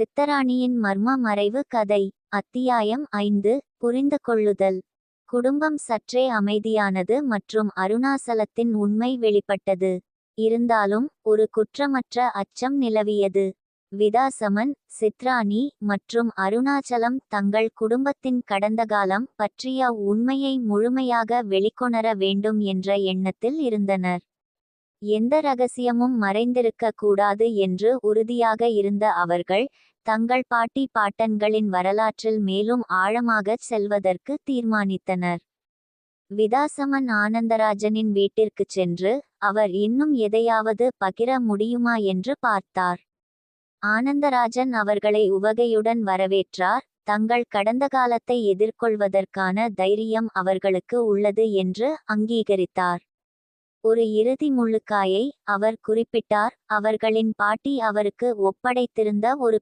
சித்தராணியின் மர்ம மறைவு கதை. அத்தியாயம் 5. புரிந்து கொள்ளுதல். குடும்பம் சற்றே அமைதியானது மற்றும் அருணாசலத்தின் உண்மை வெளிப்பட்டது. இருந்தாலும் ஒரு குற்றமற்ற அச்சம் நிலவியது. விதாசமன், சித்ராணி மற்றும் அருணாச்சலம் தங்கள் குடும்பத்தின் கடந்தகாலம் பற்றிய உண்மையை முழுமையாக வெளிக்கொணர வேண்டும் என்ற எண்ணத்தில் இருந்தனர். எந்த ரகசியமும் மறைந்திருக்க கூடாது என்று உறுதியாக இருந்த அவர்கள் தங்கள் பாட்டி பாட்டன்களின் வரலாற்றில் மேலும் ஆழமாகச் செல்வதற்கு தீர்மானித்தனர். விதாசமன் ஆனந்தராஜனின் வீட்டிற்குச் சென்று அவர் இன்னும் எதையாவது பகிர முடியுமா என்று பார்த்தார். ஆனந்தராஜன் அவர்களை உவகையுடன் வரவேற்றார். தங்கள் கடந்த காலத்தை எதிர்கொள்வதற்கான தைரியம் அவர்களுக்கு உள்ளது என்று அங்கீகரித்தார். ஒரு இறுதி முள்ளுக்காயை அவர் குறிப்பிட்டார். அவர்களின் பாட்டி அவருக்கு ஒப்படைத்திருந்த ஒரு